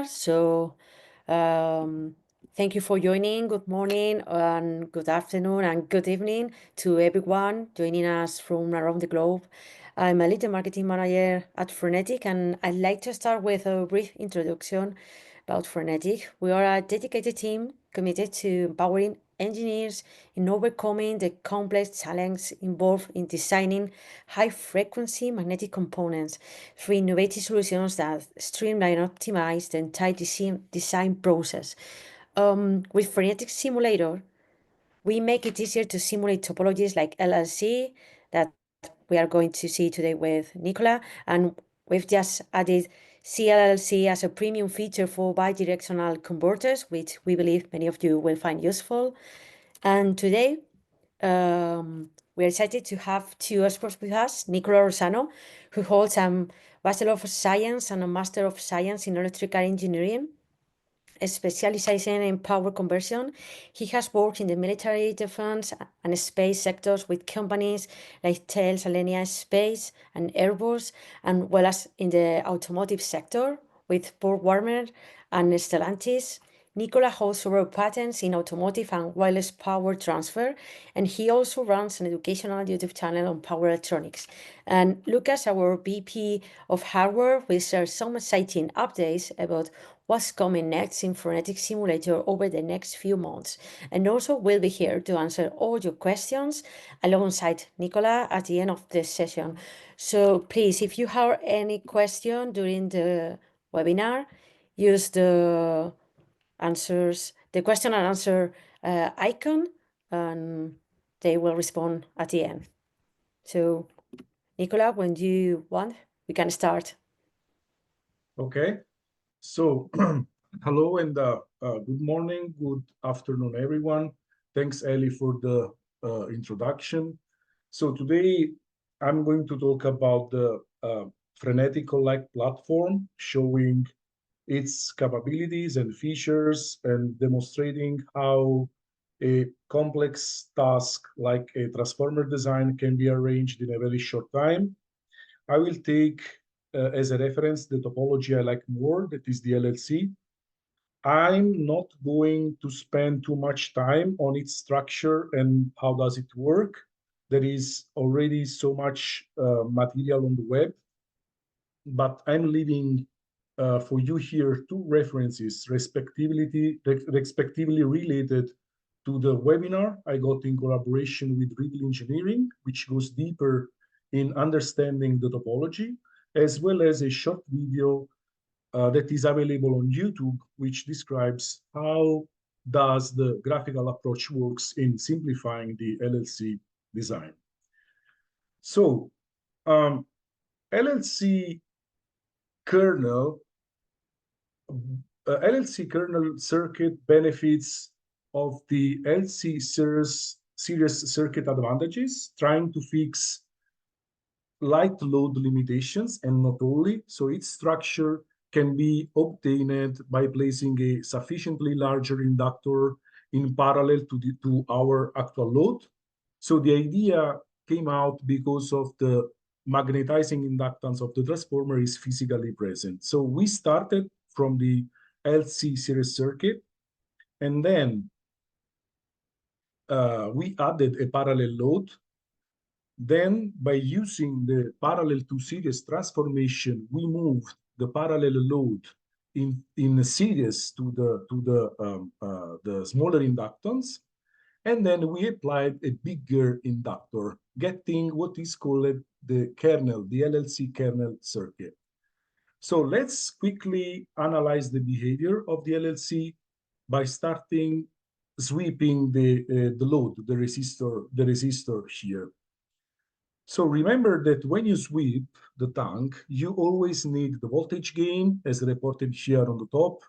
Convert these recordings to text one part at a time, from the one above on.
webinar. So thank you for joining. Good morning and good afternoon and good evening to everyone joining us from around the globe. I'm a little marketing manager at Frenetic, and I'd like to start with a brief introduction about Frenetic. We are a dedicated team committed to empowering engineers in overcoming the complex challenges involved in designing high-frequency magnetic components through innovative solutions that streamline and optimize the entire design process. With Frenetic Simulator, we make it easier to simulate topologies like LLC that we are going to see today with Nicola, and we've just added CLLC as a premium feature for bidirectional converters, which we believe many of you will find useful. And today, we're excited to have two experts with us, Nicola Rosano, who holds a Bachelor of Science and a Master of Science in Electrical Engineering, specializing in power conversion. He has worked in the military, defense, and space sectors with companies like Thales Alenia Space and Airbus, and well as in the automotive sector with BorgWarner and Stellantis. Nicola holds several patents in automotive and wireless power transfer, and he also runs an educational YouTube channel on power electronics. And Lucas, our VP of hardware, will share some exciting updates about what's coming next in Frenetic Simulator over the next few months. And also we'll be here to answer all your questions alongside Nicola at the end of the session. So please, if you have any question during the webinar, use the question and answer icon, and they will respond at the end. So Nicola, when you want, we can start. Okay, so hello and good morning, good afternoon, everyone. Thanks, Ellie, for the introduction. So today I'm going to talk about the Frenetic Collect platform, showing its capabilities and features and demonstrating how a complex task like a transformer design can be arranged in a very short time. I will take as a reference the topology I like more, that is the LLC. I'm not going to spend too much time on its structure and how does it work. There is already so much material on the web, but I'm leaving for you here two references, respectively related to the webinar I got in collaboration with Riddle Engineering, which goes deeper in understanding the topology, as well as a short video that is available on YouTube, which describes how does the graphical approach works in simplifying the LLC design. So LLC kernel circuit benefits of the LC series circuit advantages, trying to fix light load limitations and not only. So its structure can be obtained by placing a sufficiently larger inductor in parallel to our actual load. So the idea came out because of the magnetizing inductance of the transformer is physically present. So we started from the LC series circuit, and then we added a parallel load. Then by using the parallel to series transformation, we moved the parallel load in a series to the smaller inductance. And then we applied a bigger inductor, getting what is called the kernel, the LLC kernel circuit. So let's quickly analyze the behavior of the LLC by starting sweeping the load, the resistor here. So remember that when you sweep the tank, you always need the voltage gain as reported here on the top,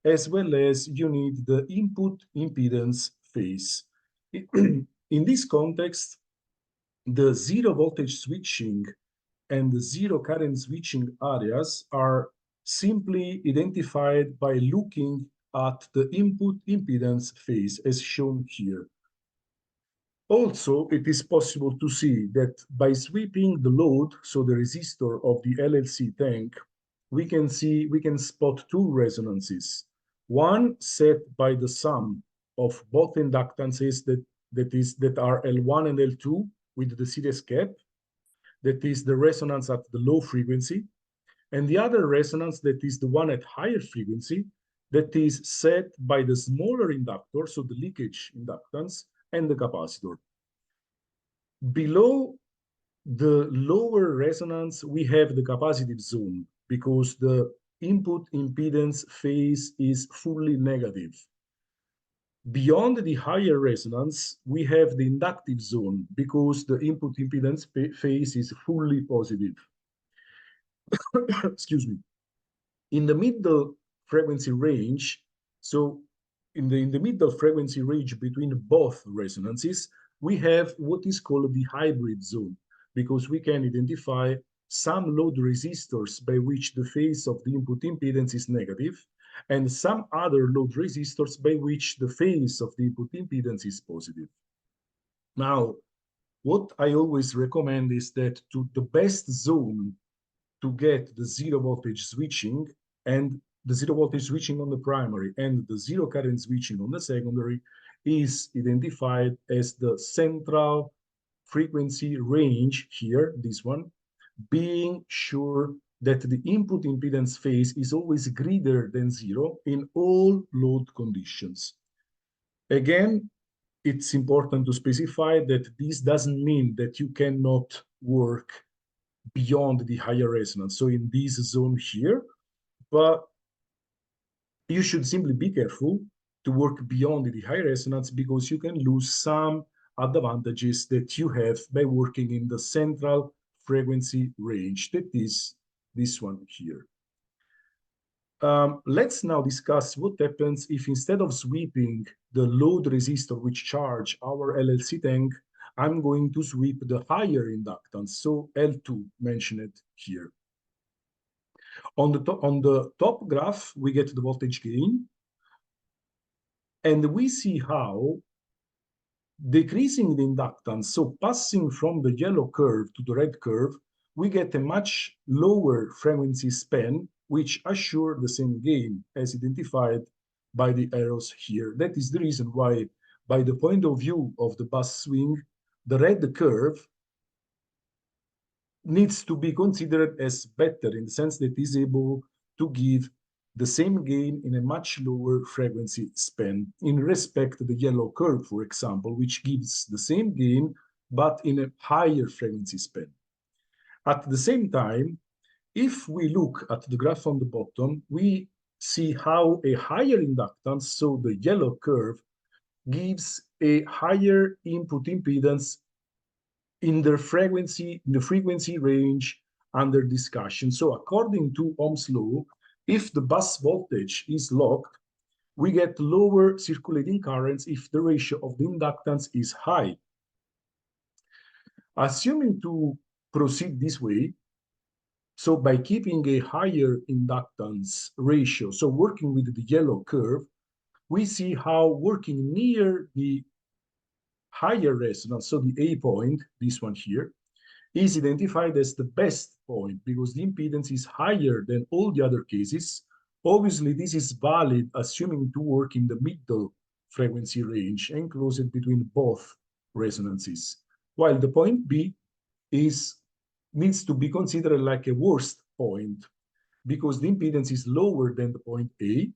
as well as you need the input impedance phase. In this context, the zero voltage switching and the zero current switching areas are simply identified by looking at the input impedance phase as shown here. Also, it is possible to see that by sweeping the load, so the resistor of the LLC tank, we can spot two resonances. One set by the sum of both inductances that are L1 and L2 with the series gap, that is the resonance at the low frequency, and the other resonance that is the one at higher frequency, that is set by the smaller inductor, so the leakage inductance, and the capacitor. Below the lower resonance, we have the capacitive zone because the input impedance phase is fully negative. Beyond the higher resonance, we have the inductive zone because the input impedance phase is fully positive. Excuse me. In the middle frequency range, so in the middle frequency range between both resonances, we have what is called the hybrid zone, because we can identify some load resistors by which the phase of the input impedance is negative, and some other load resistors by which the phase of the input impedance is positive. Now, what I always recommend is that the best zone to get the zero voltage switching and the zero voltage switching on the primary and the zero current switching on the secondary is identified as the central frequency range here, this one, being sure that the input impedance phase is always greater than zero in all load conditions. Again, it's important to specify that this doesn't mean that you cannot work beyond the higher resonance, so in this zone here, but you should simply be careful to work beyond the high resonance because you can lose some advantages that you have by working in the central frequency range, that is this one here. Let's now discuss what happens if instead of sweeping the load resistor which charge our LLC tank, I'm going to sweep the higher inductance, so L2 mentioned here. On the top graph, we get the voltage gain, and we see how decreasing the inductance, so passing from the yellow curve to the red curve, we get a much lower frequency span, which assure the same gain as identified by the arrows here. That is the reason why, by the point of view of the bus swing, the red curve needs to be considered as better in the sense that it is able to give the same gain in a much lower frequency span in respect to the yellow curve, for example, which gives the same gain, but in a higher frequency span. At the same time, if we look at the graph on the bottom, we see how a higher inductance, so the yellow curve, gives a higher input impedance in the frequency range under discussion. So according to Ohm's law, if the bus voltage is locked, we get lower circulating currents if the ratio of the inductance is high. Assuming to proceed this way, so by keeping a higher inductance ratio, so working with the yellow curve, we see how working near the higher resonance, so the A point, this one here, is identified as the best point because the impedance is higher than all the other cases. Obviously, this is valid assuming to work in the middle frequency range enclosed between both resonances, while the point B needs to be considered like a worst point because the impedance is lower than the point A,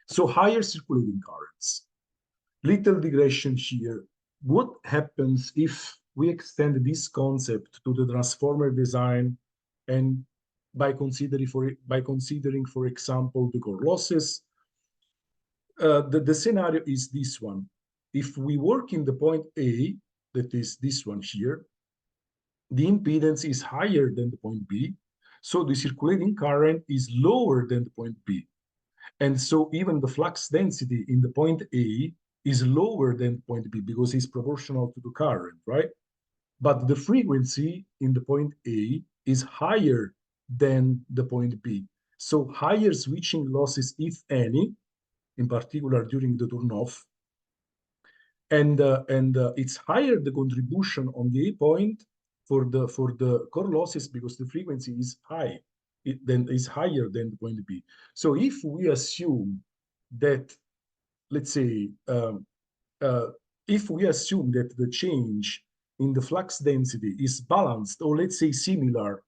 so higher circulating currents. Little digression here. What happens if we extend this concept to the transformer design and by considering, for example, the core losses? The scenario is this one. If we work in the point A, that is this one here, the impedance is higher than the point B, so the circulating current is lower than the point B. And so even the flux density in the point A is lower than point B because it's proportional to the current, right? But the frequency in the point A is higher than the point B. So higher switching losses, if any, in particular during the turn-off, and it's higher the contribution on the A point for the core losses because the frequency is high. then is higher than the point B. So if we assume that, let's say, if we assume that the change in the flux density is balanced, or let's say similar,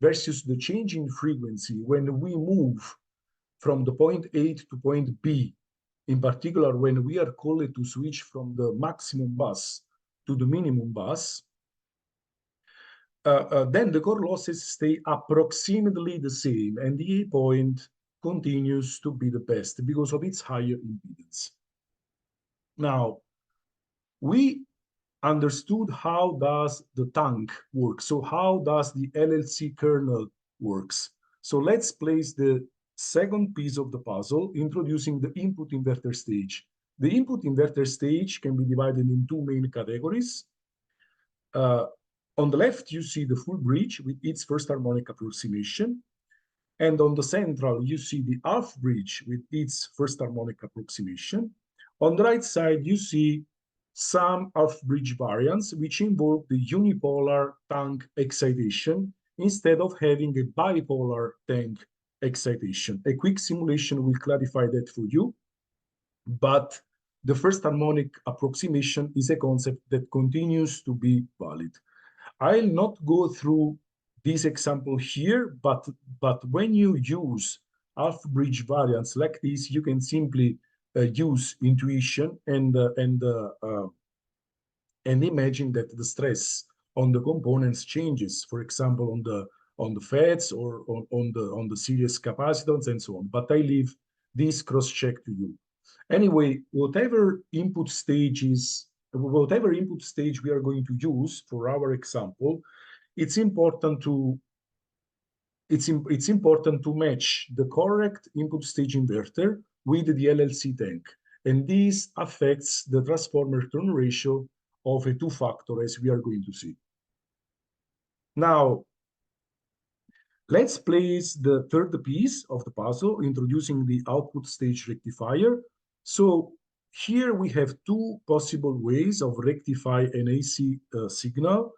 versus the change in frequency when we move from the point A to point B, in particular when we are called to switch from the maximum bus to the minimum bus, then the core losses stay approximately the same, and the A point continues to be the best because of its higher impedance. Now, we understood how does the tank work. So how does the LLC kernel works? So let's place the second piece of the puzzle, introducing the input inverter stage. The input inverter stage can be divided in two main categories. On the left, you see the full bridge with its first harmonic approximation. And on the central, you see the half bridge with its first harmonic approximation. On the right side, you see some half bridge variants, which involve the unipolar tank excitation instead of having a bipolar tank excitation. A quick simulation will clarify that for you, but the first harmonic approximation is a concept that continues to be valid. I'll not go through this example here, but when you use half bridge variants like this, you can simply use intuition and imagine that the stress on the components changes, for example, on the FETs or on the series capacitance and so on. But I leave this cross-check to you. Anyway, whatever input stage we are going to use for our example, it's important to match the correct input stage inverter with the LLC tank. And this affects the transformer turn ratio of a two-factor, as we are going to see. Now, let's place the third piece of the puzzle, introducing the output stage rectifier. So here we have two possible ways of rectify an AC signal.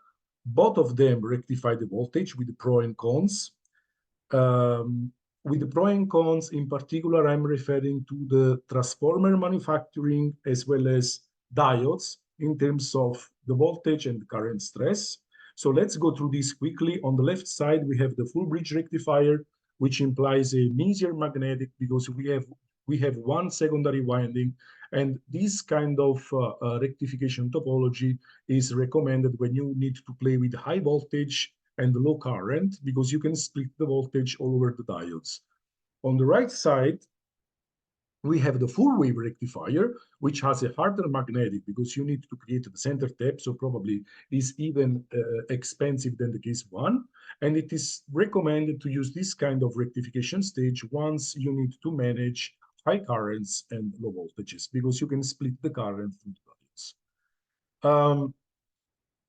Both of them rectify the voltage with the pro and cons. With the pro and cons, in particular, I'm referring to the transformer manufacturing as well as diodes in terms of the voltage and the current stress. So let's go through this quickly. On the left side, we have the full bridge rectifier, which implies an easier magnetic because we have one secondary winding, and this kind of rectification topology is recommended when you need to play with high voltage and low current because you can split the voltage all over the diodes. On the right side, we have the full wave rectifier, which has a harder magnetic because you need to create the center tap, so probably is even expensive than the case one. And it is recommended to use this kind of rectification stage once you need to manage high currents and low voltages because you can split the current through the diodes.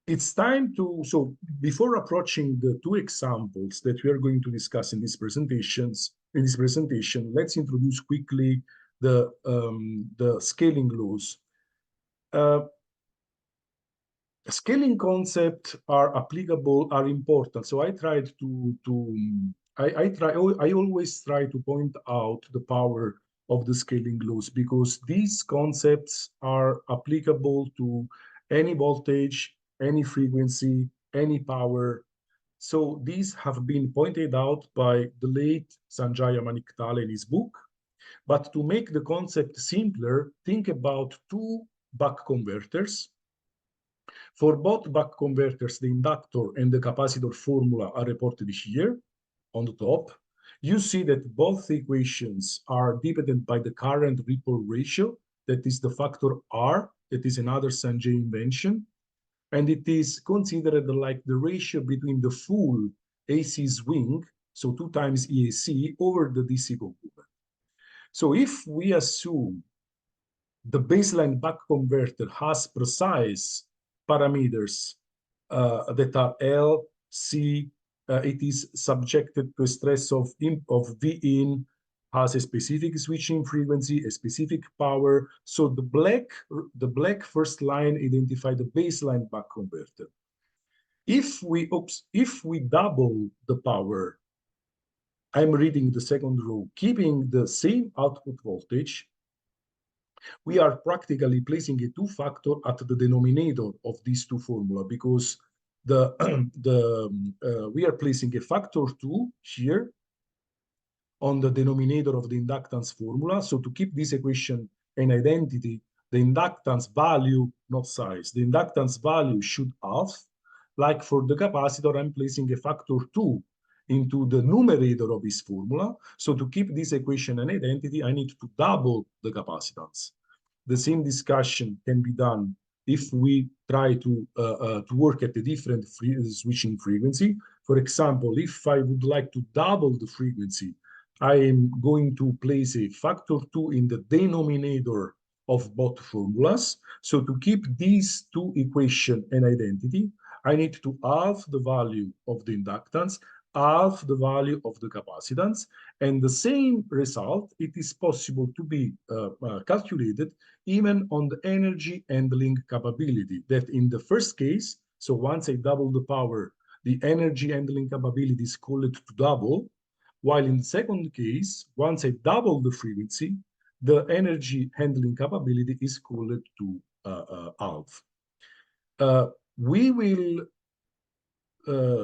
It's time to, so before approaching the two examples that we are going to discuss in this presentation, let's introduce quickly the scaling laws. Scaling concepts are applicable, are important. So I tried I always try to point out the power of the scaling laws because these concepts are applicable to any voltage, any frequency, any power. So these have been pointed out by the late Sanjaya Maniktala in his book. But to make the concept simpler, think about two buck converters. For both buck converters, the inductor and the capacitor formula are reported here on the top. You see that both equations are dependent by the current ripple ratio, that is the factor R, that is another Sanjay invention. And it is considered like the ratio between the full AC swing, so 2 times EAC, over the DC component. So if we assume the baseline buck converter has precise parameters that are L, C, it is subjected to a stress of V in, has a specific switching frequency, a specific power. So the black first line identify the baseline buck converter. If we double the power I'm reading the second row, keeping the same output voltage, we are practically placing a two-factor at the denominator of these two formula because we are placing a factor 2 here on the denominator of the inductance formula. So to keep this equation an identity, the inductance value, not size, the inductance value should half. Like for the capacitor, I'm placing a factor 2 into the numerator of this formula. So to keep this equation an identity, I need to double the capacitance. The same discussion can be done if we try to work at a different switching frequency. For example, if I would like to double the frequency, I am going to place a factor 2 in the denominator of both formulas. So to keep these two equations an identity, I need to halve the value of the inductance, halve the value of the capacitance, and the same result, it is possible to be calculated even on the energy handling capability, that in the first case, so once I double the power, the energy handling capability is called to double, while in the second case, once I double the frequency, the energy handling capability is called to half. We will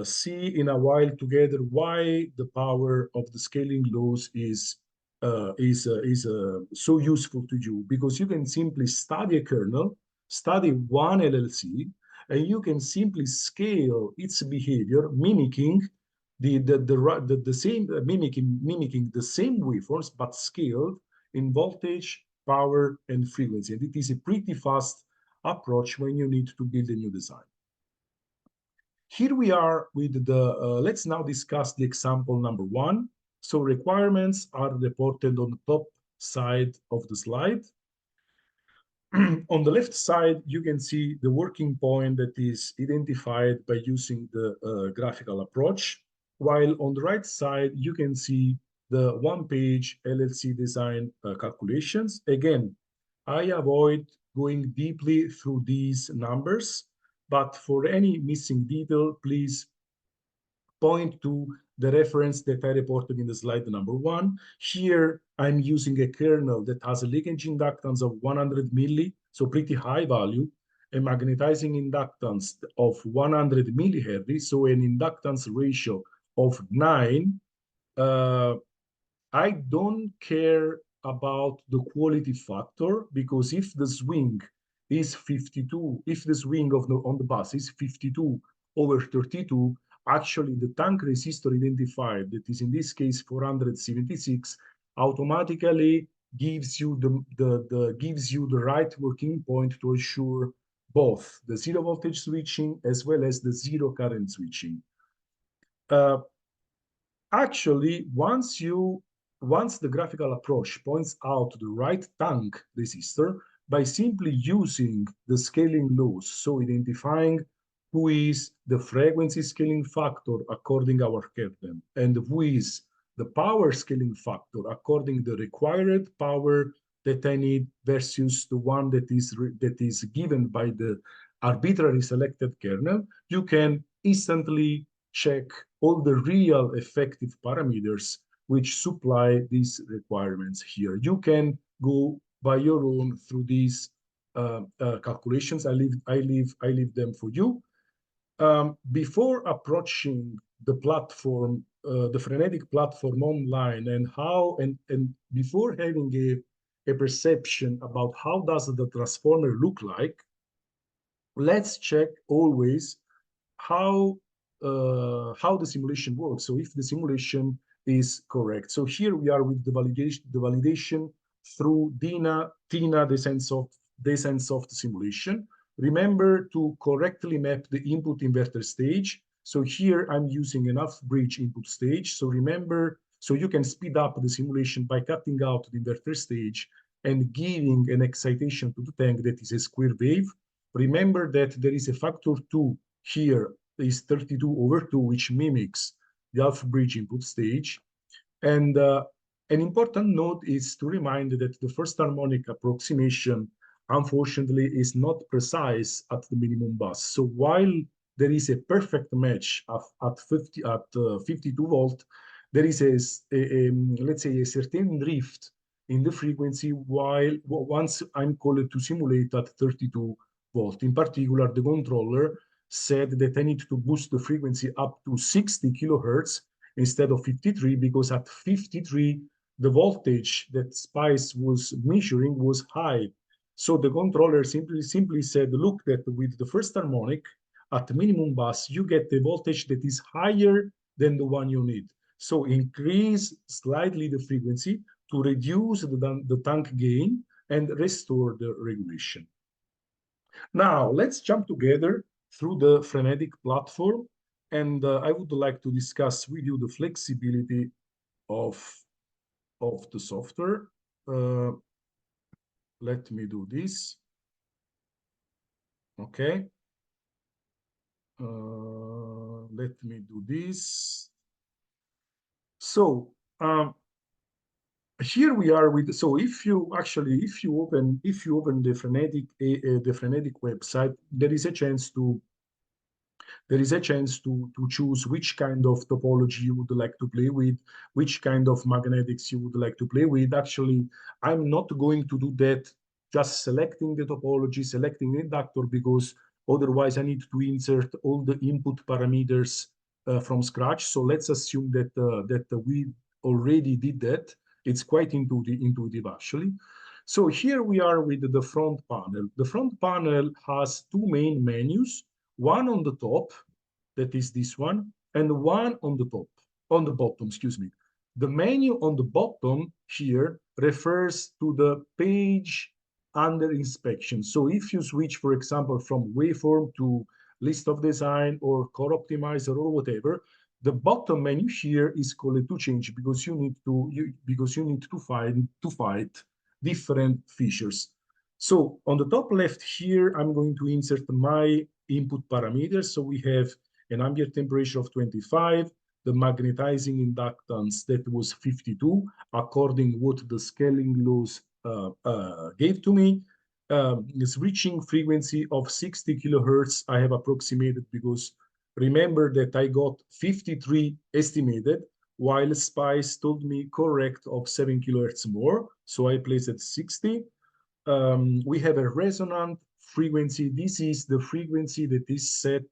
see in a while together why the power of the scaling laws is so useful to you, because you can simply study a kernel, study one LLC, and you can simply scale its behavior, mimicking the same mimicking the same waveforms, but scaled in voltage, power, and frequency. And it is a pretty fast approach when you need to build a new design. Here we are with the, let's now discuss the example number 1. So requirements are reported on the top side of the slide. On the left side, you can see the working point that is identified by using the graphical approach, while on the right side, you can see the one-page LLC design calculations. Again, I avoid going deeply through these numbers, but for any missing detail, please point to the reference that I reported in the slide number 1. Here, I'm using a kernel that has a leakage inductance of 100 milli, so pretty high value, a magnetizing inductance of 100 millihenry, so an inductance ratio of 9. I don't care about the quality factor, because if the swing is 52, if the swing on the bus is 52 over 32, actually the tank resistor identified, that is in this case 476, automatically gives you the right working point to assure both the zero voltage switching as well as the zero current switching. Actually, once the graphical approach points out the right tank resistor, by simply using the scaling laws, so identifying who is the frequency scaling factor according our kernel, and who is the power scaling factor according the required power that I need versus the one that is given by the arbitrary selected kernel, you can instantly check all the real effective parameters which supply these requirements here. You can go by your own through these calculations. I leave them for you. Before approaching the platform, the Frenetic platform online, and before having a perception about how does the transformer look like, let's check always how the simulation works. So if the simulation is correct. So here we are with the validation through TINA, the sense of the simulation. Remember to correctly map the input inverter stage. So here I'm using an off-bridge input stage. So remember, so you can speed up the simulation by cutting out the inverter stage and giving an excitation to the tank that is a square wave. Remember that there is a factor 2 here is 32 over 2, which mimics the half-bridge input stage. And an important note is to remind that the first harmonic approximation, unfortunately, is not precise at the minimum bus. So while there is a perfect match at 52 volt, there is let's say a certain drift in the frequency while once I'm called to simulate at 32 volt. In particular, the controller said that I need to boost the frequency up to 60 kilohertz instead of 53, because at 53 the voltage that Spice was measuring was high. So the controller simply said, look, that with the first harmonic at minimum bus, you get a voltage that is higher than the one you need. So increase slightly the frequency to reduce the tank gain and restore the regulation. Now, let's jump together through the Frenetic platform. And I would like to discuss with you the flexibility of, of the software. Uh, Let me do this. Okay. Let me do this. So here we are with, so if you open the Frenetic website, there is a chance to choose which kind of topology you would like to play with, which kind of magnetics you would like to play with. Actually, I'm not going to do that, just selecting the topology, selecting the inductor, because otherwise I need to insert all the input parameters from scratch. So let's assume that we already did that. It's quite intuitive actually. So here we are with the front panel. The front panel has two main menus, one on the top, that is this one, and one on the top, on the bottom, excuse me. The menu on the bottom here refers to the page under inspection. So if you switch, for example, from waveform to list of design or core optimizer or whatever, the bottom menu here is called to change, because you need to find different features. So on the top left here, I'm going to insert my input parameters. So we have an ambient temperature of 25, the magnetizing inductance that was 52, according what the scaling laws gave to me. Switching frequency of 60 kilohertz I have approximated, because remember that I got 53 estimated, while Spice told me correct of 7 kilohertz more. So I placed at 60. We have a resonant frequency. This is the frequency that is set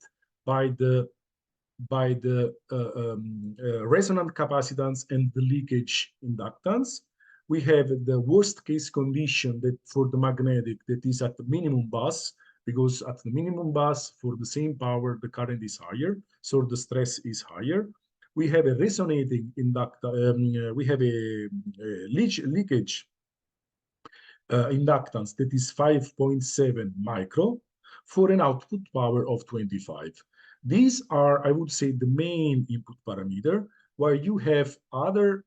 by the resonant capacitance and the leakage inductance. We have the worst case condition that for the magnetic, that is at the minimum bus, because at the minimum bus for the same power the current is higher, so the stress is higher. We have a resonating inductor. We have a leakage inductance that is 5.7 micro for an output power of 25. These are, I would say, the main input parameter, while you have other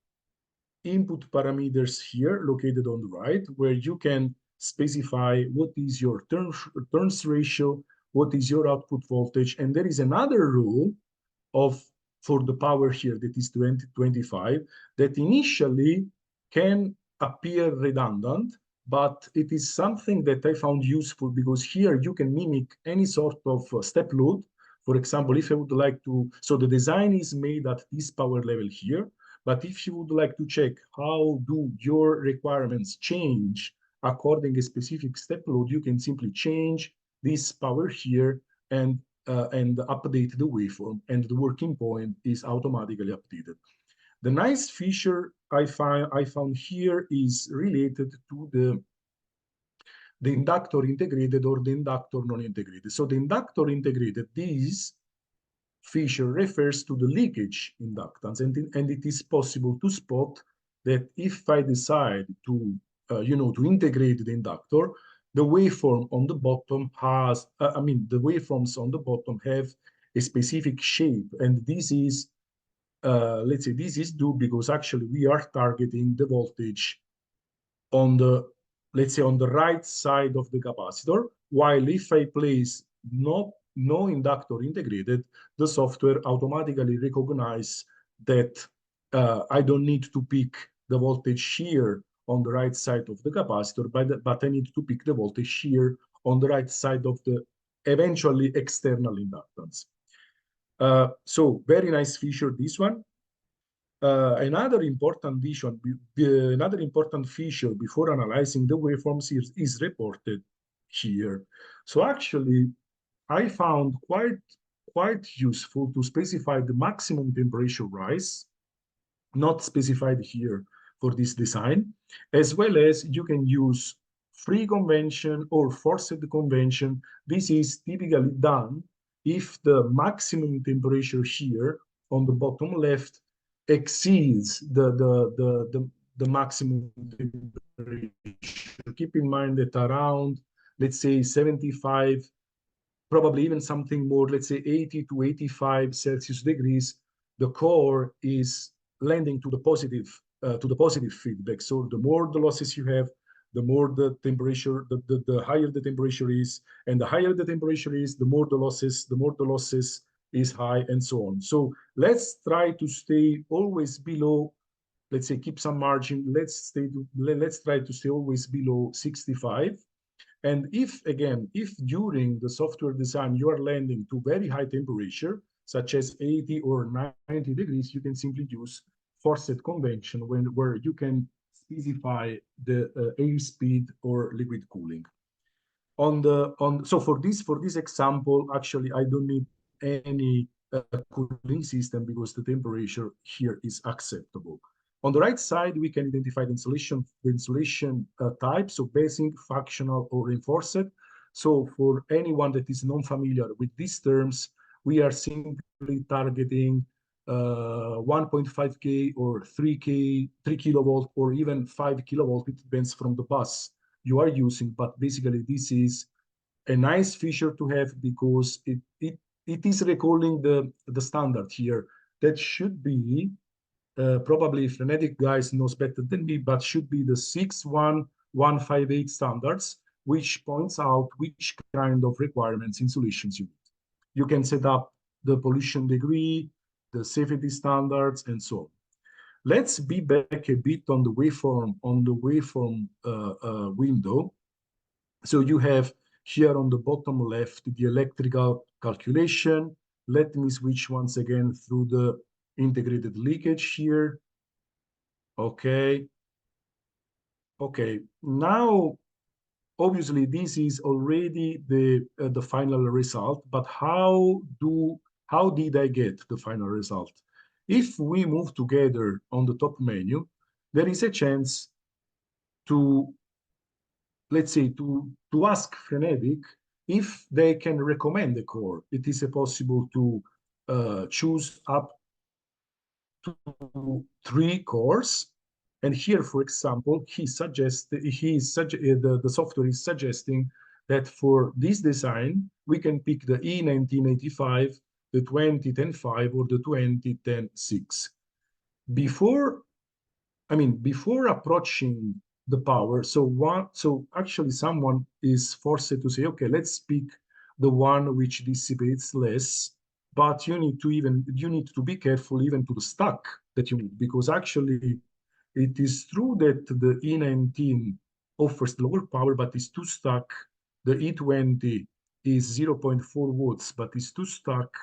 input parameters here located on the right, where you can specify what is your turns ratio, what is your output voltage, and there is another rule of for the power here that is 25 that initially can appear redundant, but it is something that I found useful, because here you can mimic any sort of step load. For example, if I would like to, so the design is made at this power level here, but if you would like to check how do your requirements change according a specific step load, you can simply change this power here and update the waveform, and the working point is automatically updated. The nice feature I found here is related to the inductor integrated or the inductor non-integrated. So the inductor integrated, this feature refers to the leakage inductance, and it is possible to spot that if I decide to to integrate the inductor, the waveform on the bottom has, the waveforms on the bottom have a specific shape, and this is, let's say, this is due because actually we are targeting the voltage on the, let's say, on the right side of the capacitor, while if I place no inductor integrated, the software automatically recognize that I don't need to pick the voltage here on the right side of the capacitor, but I need to pick the voltage here on the right side of the eventually external inductance. So very nice feature, this one. Another important feature before analyzing the waveforms is reported here. So actually, I found quite useful to specify the maximum temperature rise, not specified here for this design, as well as you can use free convention or forced convention. This is typically done if the maximum temperature here on the bottom left exceeds the maximum temperature. Keep in mind that around, let's say, 75, probably even something more, let's say 80 to 85 Celsius degrees, the core is lending to the positive feedback. So the more the losses you have, the more the temperature, the higher the temperature is, and the higher the temperature is, the more the losses is high, and so on. So let's try to stay always below, let's say keep some margin. Let's try to stay always below 65. And if, again, if during the software design you are landing to very high temperature, such as 80 or 90 degrees, you can simply use forced convection where you can specify the air speed or liquid cooling. So for this example, actually, I don't need any cooling system because the temperature here is acceptable. On the right side, we can identify the insulation type, so basic, fractional, or reinforced. So for anyone that is non-familiar with these terms, we are simply targeting 1.5K or 3K, 3 kilovolt, or even 5 kilovolt. It depends from the bus you are using, but basically this is a nice feature to have because it is recalling the standard here that should be probably Frenetic guys knows better than me, but should be the 61158 standards, which points out which kind of requirements insulations you need. You can set up the pollution degree, the safety standards, and so on. Let's be back a bit on the waveform window. So you have here on the bottom left the electrical calculation. Let me switch once again through the integrated leakage here. Okay. Okay. Now, obviously, this is already the final result. But how did I get the final result? If we move together on the top menu, there is a chance to, let's say, to ask Frenetic if they can recommend a core. It is possible to choose up to 3 cores. And here, for example, the software is suggesting that for this design, we can pick the E1985, the 2010-5, or the 2010-6. Before approaching the power, so actually someone is forced to say, okay, let's pick the one which dissipates less, but you need to be careful even to the stack that you need, because actually it is true that the E19 offers lower power, but it's too stuck. The E20 is 0.4 watts, but it's too stuck.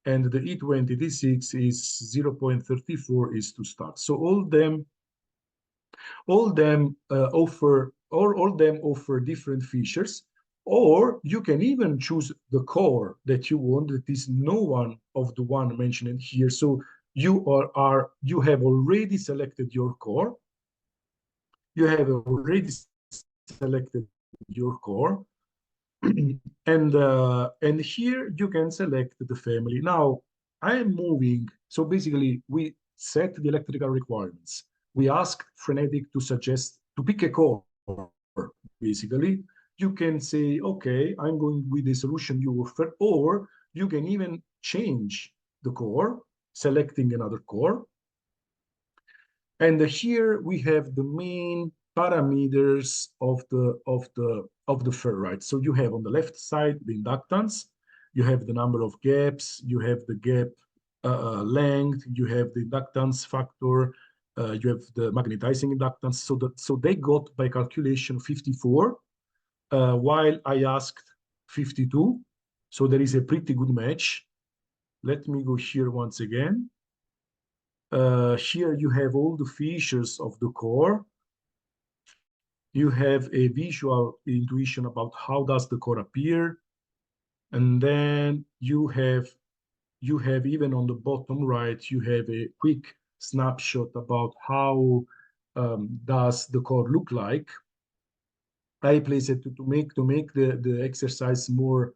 And the E20D6 is 0.34, is too stuck. So all them offer different features, or you can even choose the core that you want that is no one of the one mentioned here. So you have already selected your core. You have already selected your core. And here you can select the family. Now I am moving. So basically we set the electrical requirements. We asked Frenetic to pick a core. Basically, you can say, okay, I'm going with the solution you offer, or you can even change the core, selecting another core. And here we have the main parameters of the ferrite. So you have on the left side the inductance, you have the number of gaps, you have the gap length, you have the inductance factor, you have the magnetizing inductance. So they got by calculation 54, while I asked 52. So there is a pretty good match. Let me go here once again. Here you have all the features of the core. You have a visual intuition about how does the core appear. And then you have even on the bottom right, you have a quick snapshot about how does the core look like. I place it to make the exercise more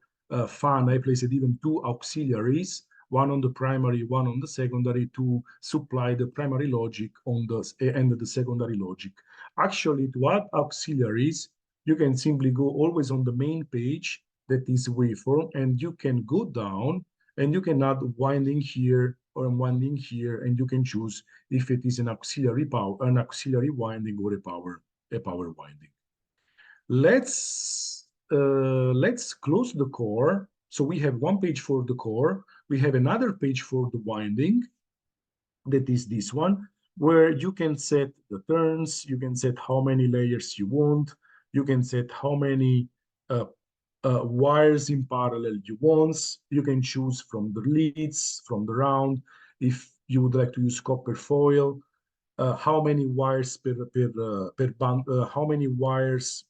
fun. I place it even two auxiliaries, one on the primary, one on the secondary, to supply the primary logic on the and the secondary logic. Actually, to add auxiliaries, you can simply go always on the main page that is waveform, and you can go down and you can add winding here or winding here, and you can choose if it is an auxiliary power, an auxiliary winding, or a power winding. Let's close the core. So we have one page for the core. We have another page for the winding. That is this one, where you can set the turns. You can set how many layers you want. You can set how many uh, wires in parallel you want. You can choose from the leads, from the round. If you would like to use copper foil, how many wires per band, how many wires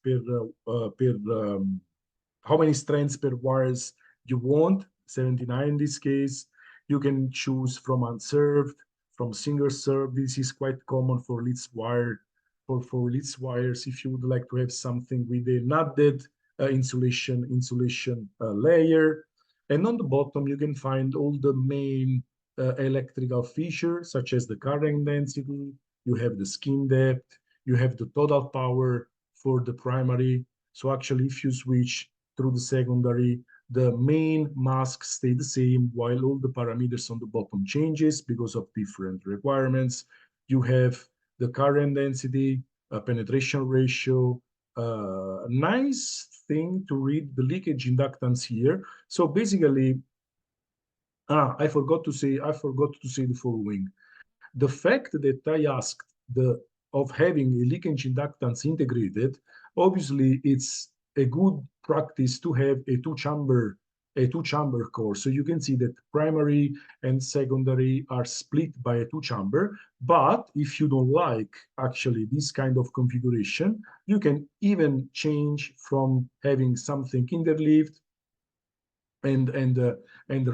how many strands per wires you want, 79 in this case. You can choose from unserved, from single served. This is quite common for leads wire, for leads wires. If you would like to have something with a knotted insulation layer. And on the bottom, you can find all the main electrical features, such as the current density. You have the skin depth. You have the total power for the primary. So actually, if you switch through the secondary, the main mask stay the same while all the parameters on the bottom changes because of different requirements. You have the current density, penetration ratio. Nice thing to read the leakage inductance here. So basically, I forgot to say the following. The fact that I asked of having a leakage inductance integrated, obviously it's a good practice to have a two chamber core. So you can see that primary and secondary are split by a two-chamber. But if you don't like actually this kind of configuration, you can even change from having something interleaved and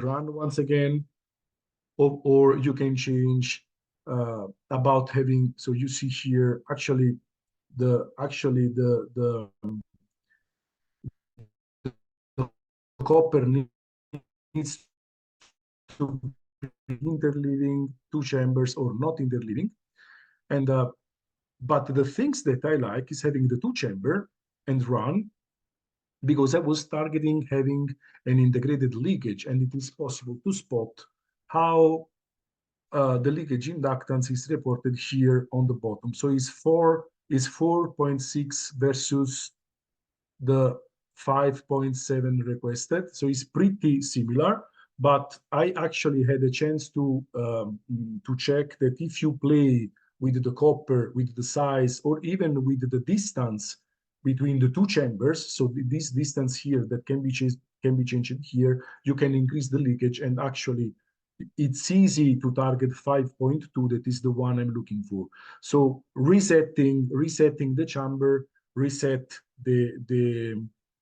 run once again, or you can change about having. So you see here the copper needs to be interleaving two chambers or not interleaving. And but the things that I like is having the two chamber and run, because I was targeting having an integrated leakage, and it is possible to spot how the leakage inductance is reported here on the bottom. So it's 4.6 versus the 5.7 requested. So it's pretty similar, but I actually had a chance to check that if you play with the copper, with the size, or even with the distance between the two chambers, so this distance here that can be changed here, you can increase the leakage, and actually it's easy to target 5.2. That is the one I'm looking for. So resetting the chamber, reset the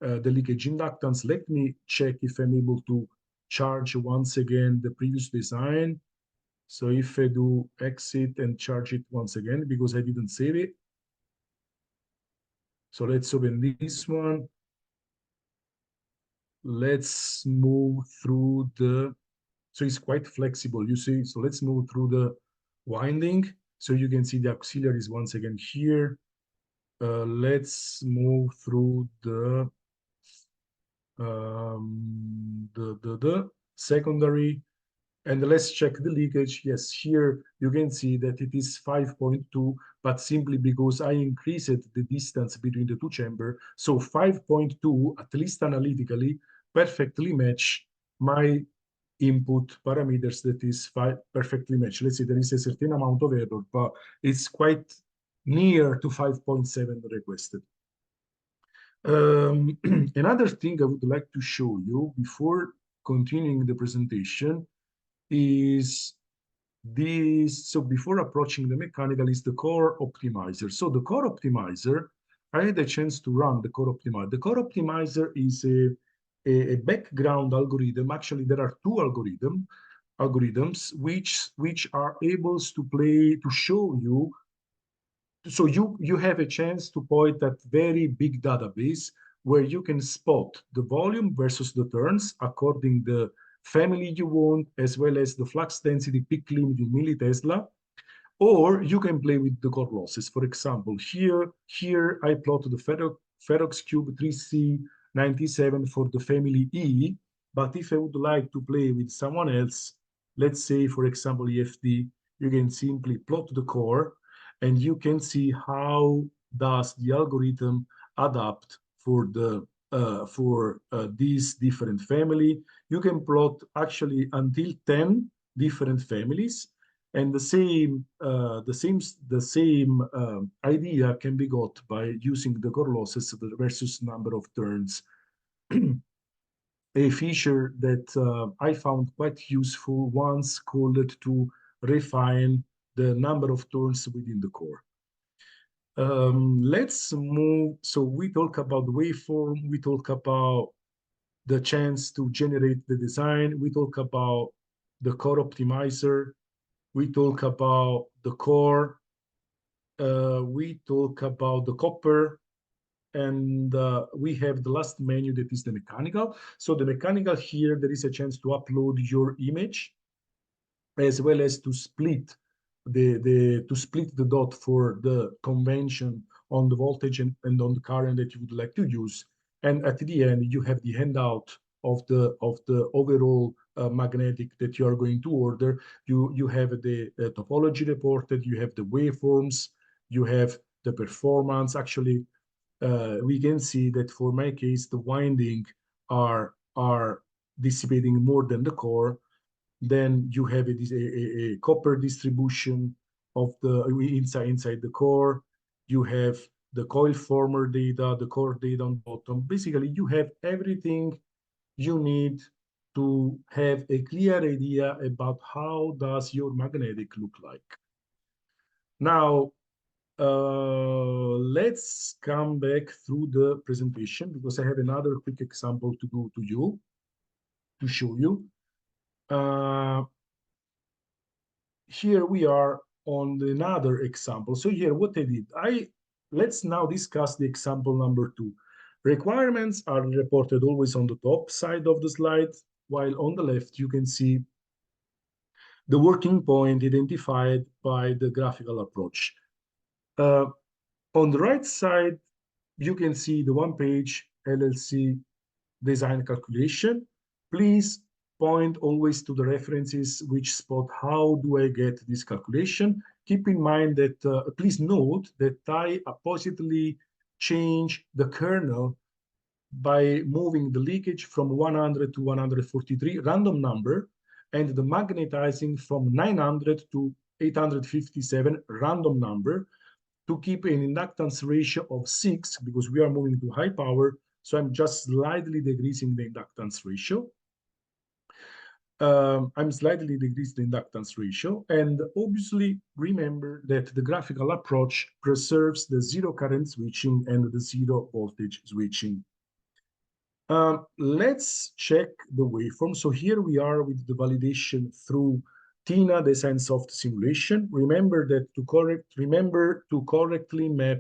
leakage inductance. Let me check if I'm able to charge once again the previous design. So if I do exit and charge it once again, because I didn't save it. So let's open this one. Let's move through so it's quite flexible, you see. So let's move through the winding. So you can see the auxiliaries once again here. Let's move through the secondary, and let's check the leakage. Yes, here you can see that it is 5.2, but simply because I increased the distance between the two chamber. So 5.2, at least analytically, perfectly match my input parameters. That is perfectly matched. Let's say there is a certain amount of error, but it's quite near to 5.7 requested. Another thing I would like to show you before continuing the presentation is So before approaching the mechanical is the core optimizer. So the core optimizer, I had a chance to run the core optimizer. The core optimizer is a background algorithm. Actually, there are two algorithms which are able to play to show you. So you have a chance to point at very big database where you can spot the volume versus the turns according the family you want, as well as the flux density peak limit in millitesla, or you can play with the core losses. For example, here I plot the Ferox Cube 3C97 for the family E, but if I would like to play with someone else, let's say, for example, EFD, you can simply plot the core and you can see how does the algorithm adapt for these different family. You can plot actually until 10 different families, and the same idea can be got by using the core losses versus number of turns. A feature that I found quite useful once called to refine the number of turns within the core. Let's move. So we talk about the waveform, we talk about the chance to generate the design, we talk about the core optimizer, we talk about the core, we talk about the copper, and we have the last menu that is the mechanical. So the mechanical here, there is a chance to upload your image, as well as to split the dot for the convention on the voltage and on the current that you would like to use. And at the end, you have the handout of the overall magnetic that you are going to order. You have the topology reported, you have the waveforms, you have the performance. Actually, we can see that for my case, the winding are dissipating more than the core. Then you have a copper distribution of the inside the core. You have the coil former data, the core data on bottom. Basically, you have everything you need to have a clear idea about how does your magnetic look like. Now, let's come back through the presentation because I have another quick example to do to show you. Here we are on another example. So here, what I did, let's now discuss the example number 2. Requirements are reported always on the top side of the slide, while on the left you can see the working point identified by the graphical approach. On the right side, you can see the one-page LLC design calculation. Please point always to the references which spot how do I get this calculation. Keep in mind that, please note that I appositely change the kernel by moving the leakage from 100 to 143 random number, and the magnetizing from 900 to 857 random number, to keep an inductance ratio of 6 because we are moving to high power. So I'm just slightly decreasing the inductance ratio. I'm slightly decreasing the inductance ratio. And obviously, remember that the graphical approach preserves the zero current switching and the zero voltage switching. Let's check the waveform. So here we are with the validation through TINA design soft simulation. Remember to correctly map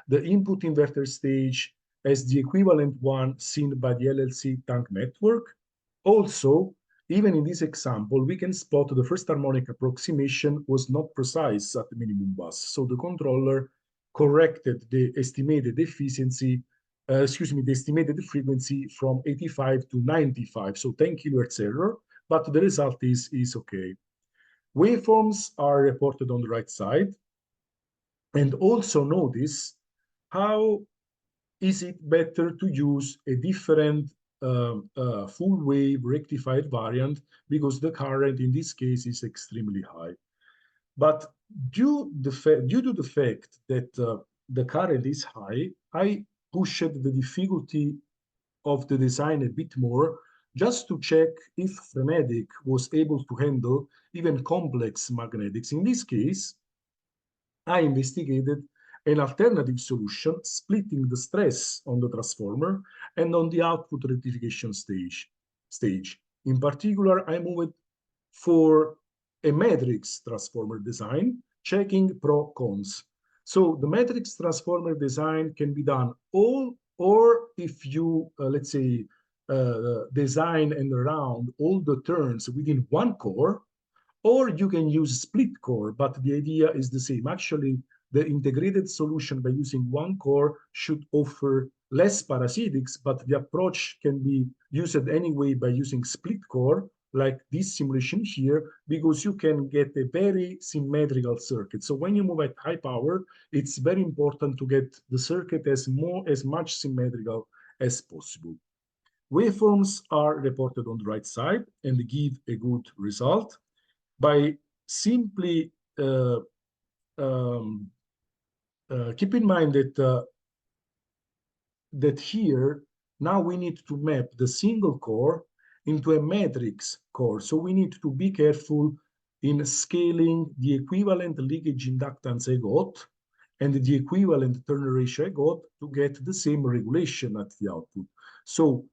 the input inverter stage as the equivalent one seen by the LLC tank network. Also, even in this example, we can spot the first harmonic approximation was not precise at the minimum bus. So the controller corrected the estimated efficiency, the estimated frequency from 85 to 95, so 10 kilohertz error, but the result is okay. Waveforms are reported on the right side. And also notice how is it better to use a different full wave rectified variant because the current in this case is extremely high. But due to the fact that the current is high, I pushed the difficulty of the design a bit more just to check if Frenetic was able to handle even complex magnetics. In this case, I investigated an alternative solution, splitting the stress on the transformer and on the output rectification stage. In particular, I moved for a matrix transformer design, checking pro cons. So the matrix transformer design can be done all, or if you, let's say, design and round all the turns within one core, or you can use split core, but the idea is the same. Actually, the integrated solution by using one core should offer less parasitics, but the approach can be used anyway by using split core, like this simulation here, because you can get a very symmetrical circuit. So when you move at high power, it's very important to get the circuit as much symmetrical as possible. Waveforms are reported on the right side and give a good result by simply um, keep in mind that here now we need to map the single core into a matrix core. So we need to be careful in scaling the equivalent leakage inductance I got and the equivalent turn ratio I got to get the same regulation at the output. So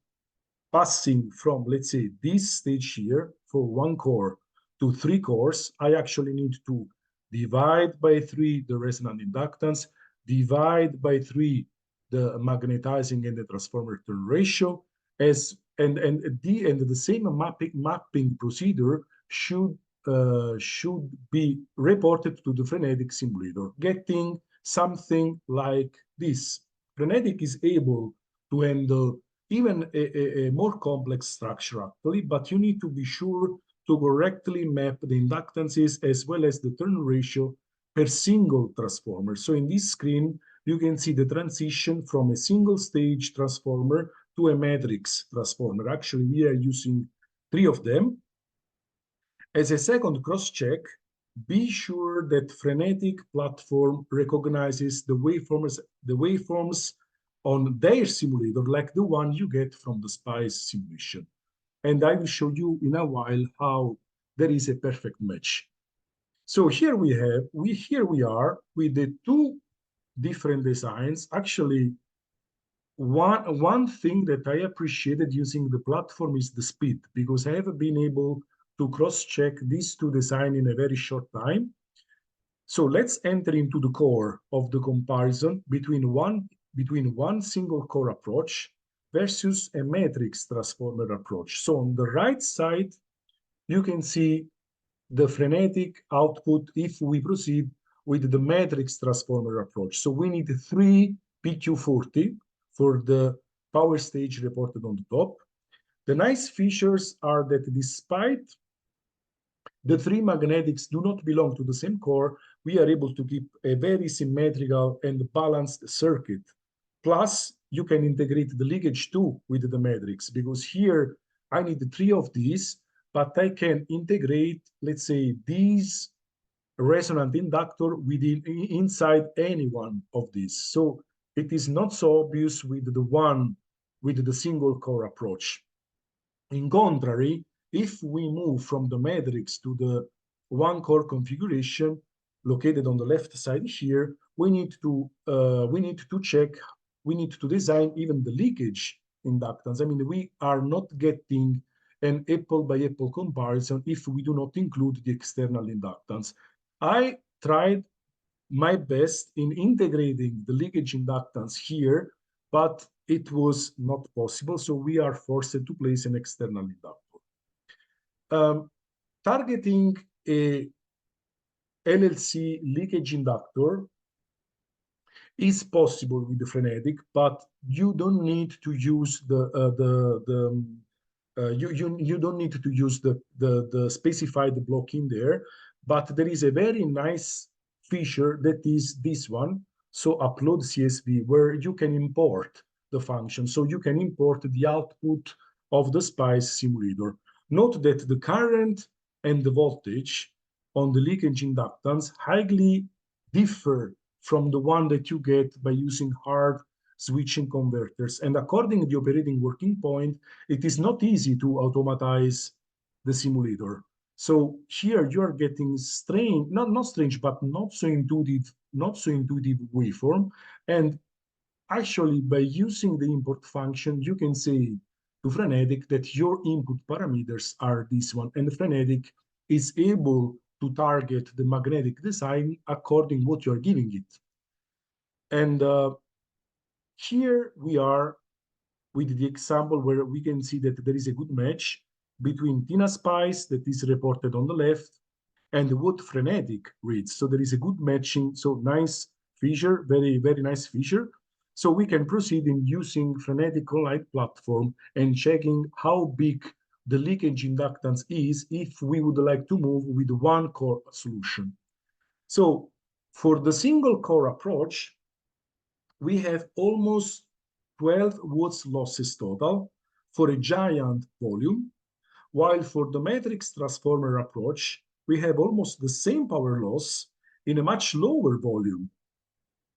passing from, let's say, this stage here for one core to three cores, I actually need to divide by 3 the resonant inductance, divide by 3 the magnetizing and the transformer turn ratio, and the same mapping procedure should be reported to the Frenetic simulator, getting something like this. Frenetic is able to handle even a more complex structure actually, but you need to be sure to correctly map the inductances as well as the turn ratio per single transformer. So in this screen, you can see the transition from a single stage transformer to a matrix transformer. Actually, we are using 3 of them. As a second cross-check, be sure that Frenetic platform recognizes the waveforms on their simulator, like the one you get from the SPICE simulation. And I will show you in a while how there is a perfect match. So here we are with the 2 different designs. Actually, one thing that I appreciated using the platform is the speed, because I have been able to cross-check these 2 designs in a very short time. So let's enter into the core of the comparison between one single core approach versus a matrix transformer approach. So on the right side, you can see the Frenetic output if we proceed with the matrix transformer approach. So we need 3 PQ40 for the power stage reported on the top. The nice features are that despite the 3 magnetics do not belong to the same core, we are able to keep a very symmetrical and balanced circuit. Plus, you can integrate the leakage too with the matrix, because here I need 3 of these, but I can integrate, let's say, these resonant inductor inside any one of these. So it is not so obvious with the single core approach. In contrary, if we move from the matrix to the one core configuration located on the left side here, we need to design even the leakage inductance. I mean, we are not getting an apple by apple comparison if we do not include the external inductance. I tried my best in integrating the leakage inductance here, but it was not possible, so we are forced to place an external inductor. Targeting a LLC leakage inductor is possible with the Frenetic, but you don't need to use you don't need to use the specified block in there, but there is a very nice feature that is this one. So upload CSV, where you can import the function. So you can import the output of the SPICE simulator. Note that the current and the voltage on the leakage inductance highly differ from the one that you get by using hard switching converters. And according to the operating working point, it is not easy to automatize the simulator. So here you are getting strange, not strange, but not so intuitive waveform. And actually, by using the import function, you can say to Frenetic that your input parameters are this one, and Frenetic is able to target the magnetic design according what you're giving it. And here we are with the example where we can see that there is a good match between Tina Spice that is reported on the left and what Frenetic reads. So there is a good matching, so nice feature, very, very nice feature. So we can proceed in using Frenetic Online platform and checking how big the leakage inductance is if we would like to move with one core solution. So for the single core approach, we have almost 12 watts losses total for a giant volume, while for the matrix transformer approach, we have almost the same power loss in a much lower volume.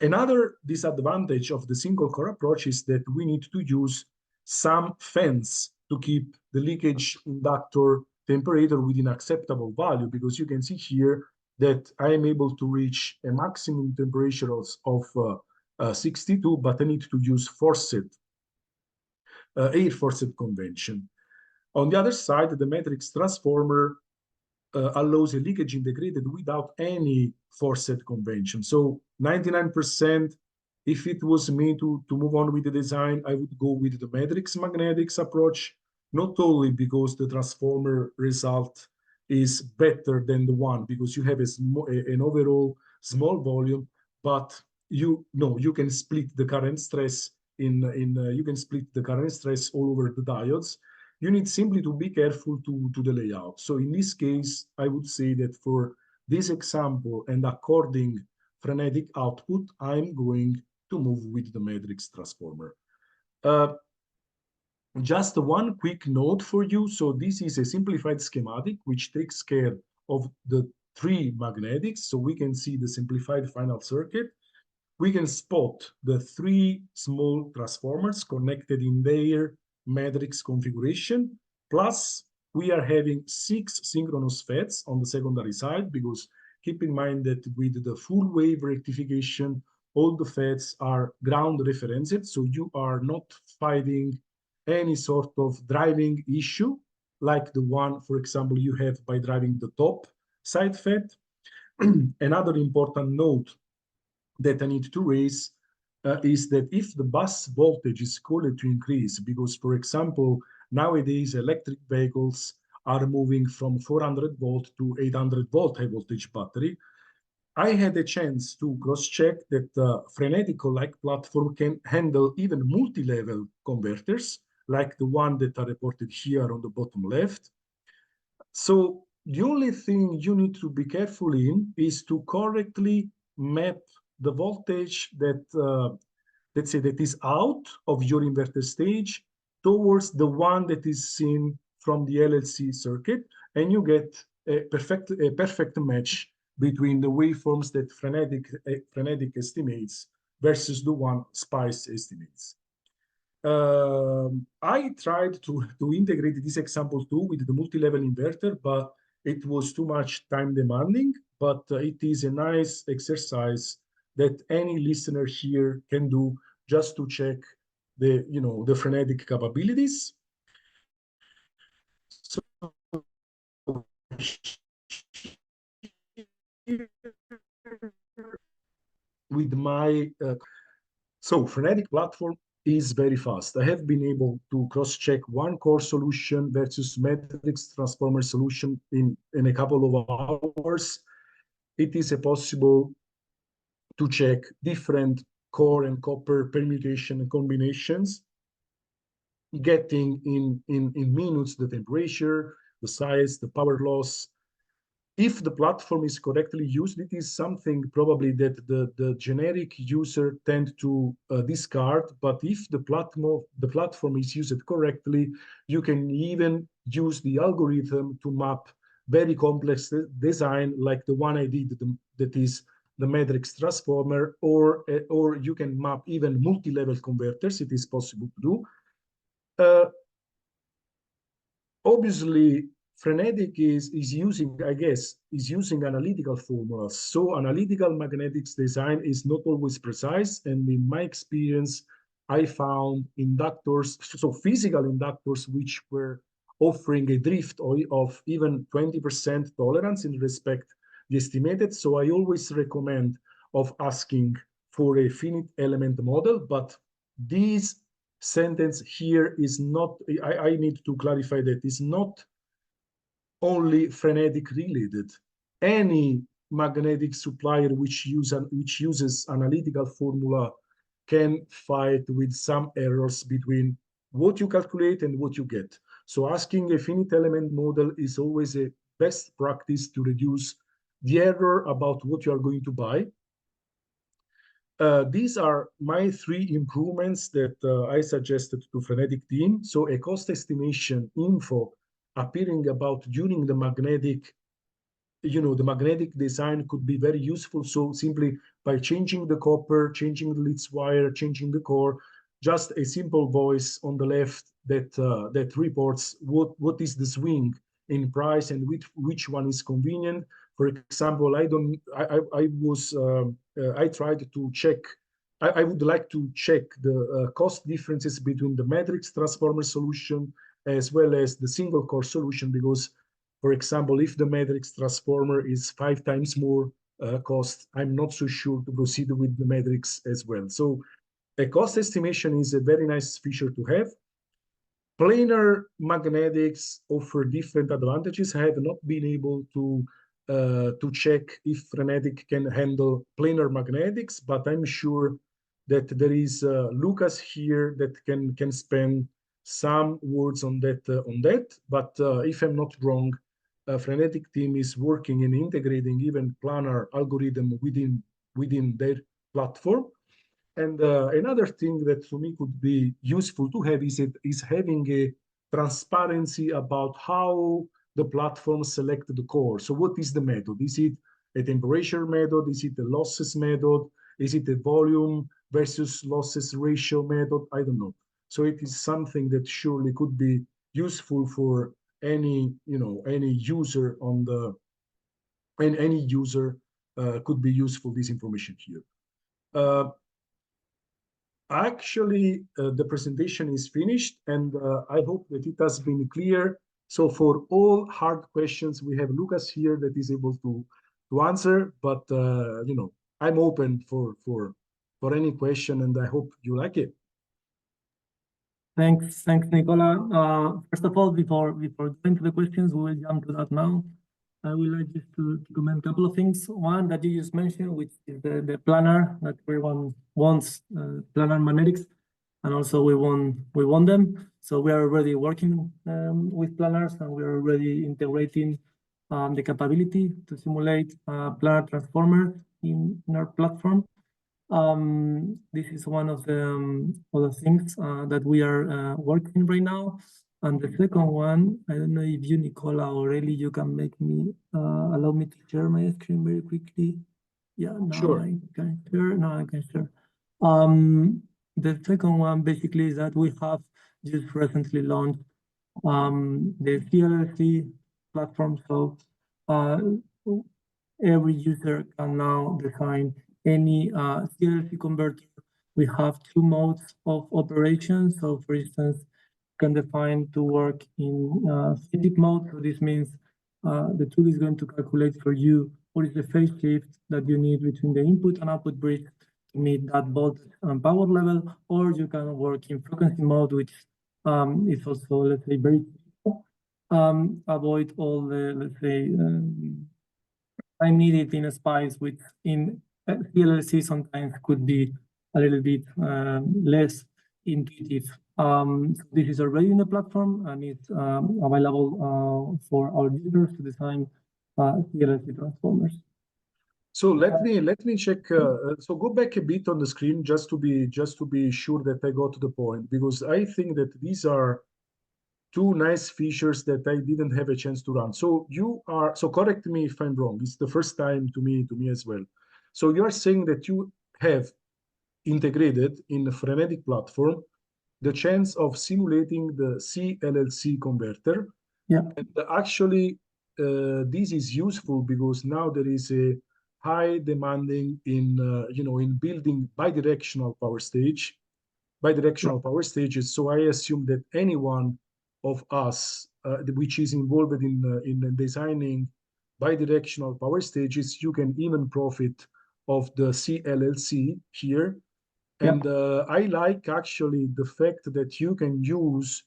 Another disadvantage of the single core approach is that we need to use some fans to keep the leakage inductor temperature within acceptable value, because you can see here that I am able to reach a maximum temperature of 62, but I need to use air forced convention. On the other side, the matrix transformer allows a leakage integrated without any forced convention. So 99%, if it was me to move on with the design, I would go with the matrix magnetics approach, not only because the transformer result is better than the one, because you have an overall small volume, but you can split the current stress you can split the current stress all over the diodes. You need simply to be careful to the layout. So in this case, I would say that for this example and according Frenetic output, I'm going to move with the matrix transformer. Just one quick note for you. So this is a simplified schematic which takes care of the three magnetics. So we can see the simplified final circuit. We can spot the three small transformers connected in their matrix configuration. Plus, we are having 6 synchronous FETs on the secondary side, because keep in mind that with the full wave rectification, all the FETs are ground referenced, so you are not fighting any sort of driving issue, like the one, for example, you have by driving the top side FET. Another important note that I need to raise is that if the bus voltage is called to increase, because, for example, nowadays electric vehicles are moving from 400 volt to 800 volt high voltage battery, I had a chance to cross-check that Frenetic-like platform can handle even multi-level converters, like the one that are reported here on the bottom left. So the only thing you need to be careful in is to correctly map the voltage that, let's say, that is out of your inverter stage towards the one that is seen from the LLC circuit, and you get a perfect match between the waveforms that Frenetic estimates versus the one Spice estimates. I tried to integrate this example too with the multi-level inverter, but it was too much time demanding. But it is a nice exercise that any listener here can do just to check the Frenetic capabilities. So with my so Frenetic platform is very fast. I have been able to cross-check one core solution versus matrix transformer solution in a couple of hours. It is possible to check different core and copper permutation and combinations, getting in minutes the temperature, the size, the power loss. If the platform is correctly used, it is something probably that the generic user tend to discard. But if the platform is used correctly, you can even use the algorithm to map very complex design like the one I did, that is the matrix transformer, or you can map even multi-level converters. It is possible to do. Obviously, Frenetic is using, I guess, is using analytical formulas. So analytical magnetics design is not always precise. And in my experience, I found inductors, so physical inductors, which were offering a drift of even 20% tolerance in respect the estimated. So I always recommend of asking for a finite element model, but these sentence here is not, I need to clarify that it's not only Frenetic related. Any magnetic supplier which uses analytical formula can fight with some errors between what you calculate and what you get. So asking a finite element model is always a best practice to reduce the error about what you are going to buy. These are my 3 improvements that I suggested to Frenetic team. So a cost estimation info appearing about during the magnetic, the magnetic design could be very useful. So simply by changing the copper, changing the leads wire, changing the core, just a simple voice on the left that reports what is the swing in price and which one is convenient. For example, I tried to check. I would like to check the cost differences between the matrix transformer solution as well as the single core solution, because, for example, if the matrix transformer is 5 times more cost, I'm not so sure to proceed with the matrix as well. So a cost estimation is a very nice feature to have. Planar magnetics offer different advantages. I have not been able to check if Frenetic can handle planar magnetics, but I'm sure that there is Lucas here that can spend some words on that. But if I'm not wrong, Frenetic team is working in integrating even planar algorithm within their platform. And another thing that to me could be useful to have is having a transparency about how the platform selected the core. So what is the method? Is it a temperature method? Is it a losses method? Is it a volume versus losses ratio method? I don't know. So it is something that surely could be useful for any user on the, and any user could be useful, this information here. Actually, the presentation is finished, and I hope that it has been clear. So for all hard questions, we have Lucas here that is able to answer. But I'm open for any question, and I hope you like it. Thanks, Nicola. First of all, before going to the questions, we will jump to that now. I would like just to comment a couple of things. One that you just mentioned, which is the planar, that everyone wants, planar magnetics, and also we want them. So we are already working with planars, and we are already integrating the capability to simulate planar transformer in our platform. This is one of the things that we are working right now. And the second one, I don't know if you, Nicola or Eli, you can allow me to share my screen very quickly. Yeah, now Sure. I can share. Now I can share. The second one basically is that we have just recently launched the LLC platform. So every user can now define any CLC converter. We have 2 modes of operation. So for instance, can define to work in phase mode. So this means the tool is going to calculate for you what is the phase shift that you need between the input and output bridge to meet that voltage and power level, or you can work in frequency mode, which is also, let's say, very avoid all the, let's say, time needed in a SPICE, which in LLC sometimes could be a little bit less intuitive. So this is already in the platform, and it's available for our users to design LLC transformers. So let me check. So go back a bit on the screen just to be sure that I got to the point, because I think that these are 2 nice features that I didn't have a chance to run. So correct me if I'm wrong. It's the first time to me as well. So you are saying that you have integrated in the Frenetic platform the chance of simulating the C-LLC converter. Yeah. And actually, this is useful because now there is a high demanding in in building bidirectional power stage, bidirectional power stages. So I assume that anyone of us which is involved in designing bidirectional power stages, you can even profit of the C-LLC here. And I like actually the fact that you can use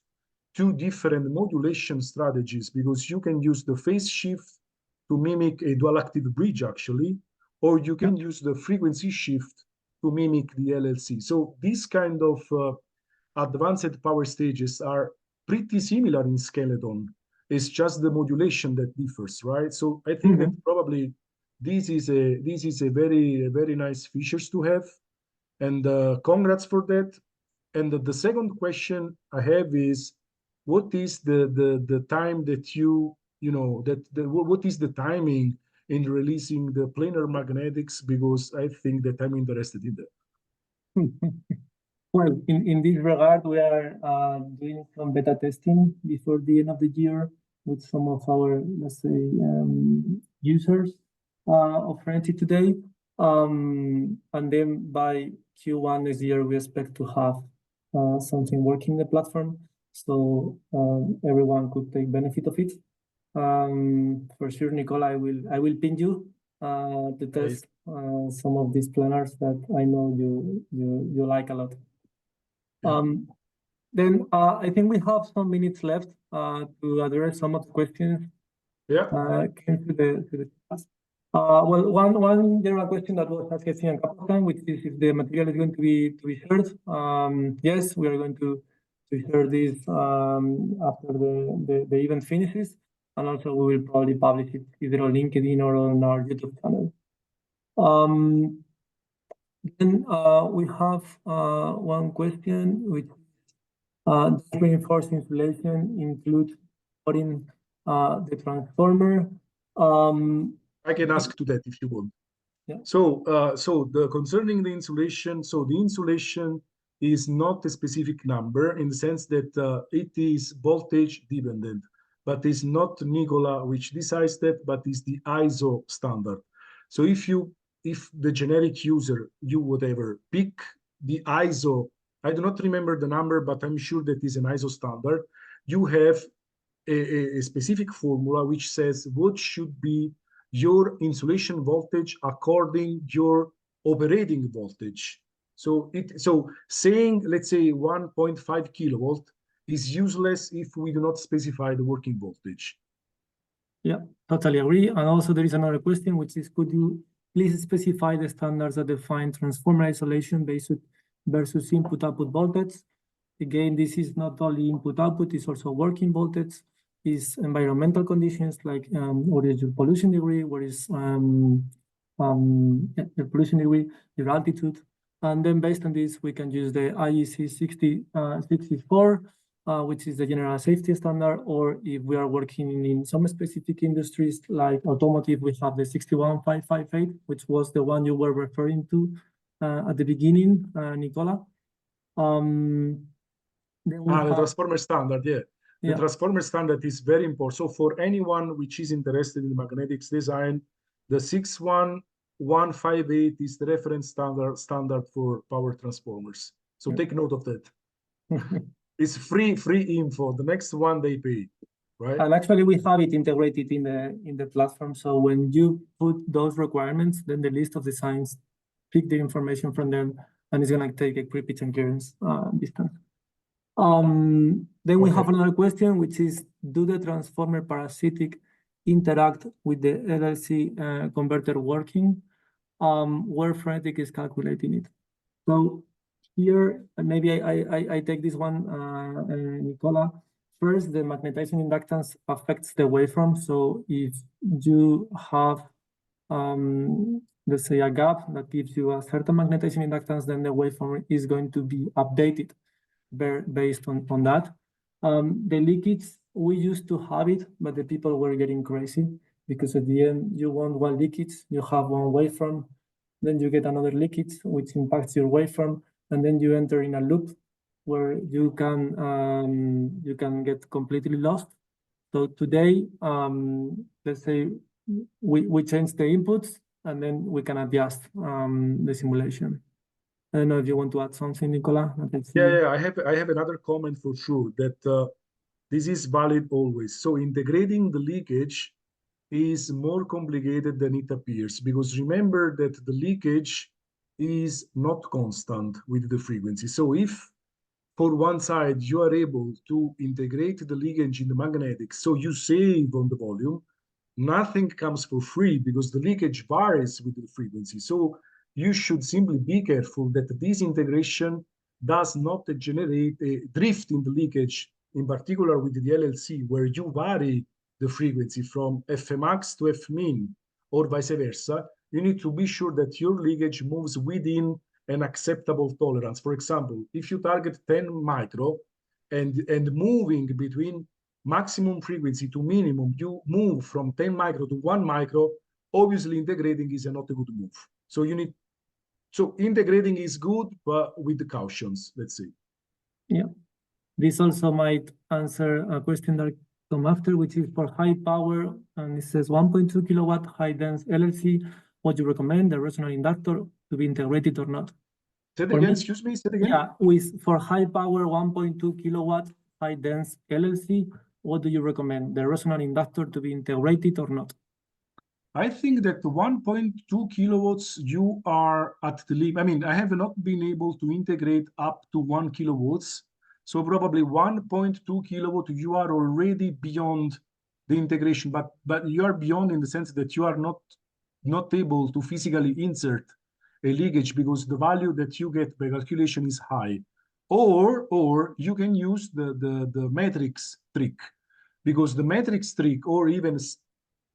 two different modulation strategies, because you can use the phase shift to mimic a dual active bridge actually, or you can use the frequency shift to mimic the LLC. So these kind of advanced power stages are pretty similar in skeleton. It's just the modulation that differs, right? So I think that probably this is a very nice features to have, and congrats for that. And the second question I have is, what is the time that what is the timing in releasing the planar magnetics? Because I think that I'm interested in that. Well, in this regard, we are doing some beta testing before the end of the year with some of our, let's say, users of Frenetic today. And then by Q1 this year, we expect to have something working in the platform, so everyone could take benefit of it. For sure, Nicola, I will ping you to test some of these planners that I know you like a lot. Then I think we have some minutes left to address some of the questions. Came to the class. Well, one general question that was asked a couple of times, which is if the material is going to be shared. Yes, we are going to share this after the event finishes, and also we will probably publish it either on LinkedIn or on our YouTube channel. Then we have one question, which does reinforced insulation include putting the transformer? I can ask to that if you want. Yeah. So concerning the insulation, so the insulation is not a specific number in the sense that it is voltage dependent, but it's not Nicola which decides that, but is the ISO standard. So if the generic user, you whatever, pick the ISO, I do not remember the number, but I'm sure that is an ISO standard. You have a specific formula which says what should be your insulation voltage according your operating voltage. So saying, let's say 1.5 kilovolt is useless if we do not specify the working voltage. Yeah, totally agree. And also there is another question, which is, could you please specify the standards that define transformer isolation based versus input-output voltage? Again, this is not only input-output, it's also working voltage, is environmental conditions like what is your pollution degree, what is the pollution degree, your altitude. And then based on this, we can use the IEC 64, which is the general safety standard, or if we are working in some specific industries like automotive, we have the 61558, which was the one you were referring to at the beginning, Nicola. Then we the transformer standard, yeah. The Yeah. transformer standard is very important. So for anyone which is interested in magnetics design, the 61158 is the reference standard for power transformers. So take note of that. It's free info. The next one they pay, right? And actually, we have it integrated in the platform. So when you put those requirements, then the list of designs, pick the information from them, and it's gonna take a pre-pitch and clearance distance. Then we have another question, which is, do the transformer parasitic interact with the LLC converter working? Where Frenetic is calculating it. So here, maybe I take this one, Nicola. First, the magnetizing inductance affects the waveform. So if you have, let's say, a gap that gives you a certain magnetizing inductance, then the waveform is going to be updated based on that. The leakage, we used to have it, but the people were getting crazy because at the end, you want one leakage, you have one waveform. then you get another leakage, which impacts your waveform, and then you enter in a loop where you can get completely lost. So today, let's say we change the inputs, and then we can adjust the simulation. I don't know if you want to add something, Nicola. Yeah, I have another comment for sure that this is valid always. So integrating the leakage is more complicated than it appears, because remember that the leakage is not constant with the frequency. So if for one side you are able to integrate the leakage in the magnetics, so you save on the volume, nothing comes for free because the leakage varies with the frequency. So you should simply be careful that this integration does not generate a drift in the leakage, in particular with the LLC, where you vary the frequency from Fmax to Fmin or vice versa. You need to be sure that your leakage moves within an acceptable tolerance. For example, if you target 10 micro and moving between maximum frequency to minimum, you move from 10 micro to 1 micro, obviously integrating is not a good move. So integrating is good, but with the cautions, let's say. Yeah, this also might answer a question that come after, which is for high power, and it says 1.2 kilowatt high dense LLC, would you recommend the resonant inductor to be integrated or not? Say it again, excuse me, say it again. Yeah, for high power 1.2 kilowatt high dense LLC, what do you recommend? The resonant inductor to be integrated or not? I think that 1.2 kilowatts, you are at the limit. I mean, I have not been able to integrate up to 1 kilowatts. So probably 1.2 kilowatt, you are already beyond the integration, but you are beyond in the sense that you are not able to physically insert a leakage because the value that you get by calculation is high. Or you can use the matrix trick, because the matrix trick, or even,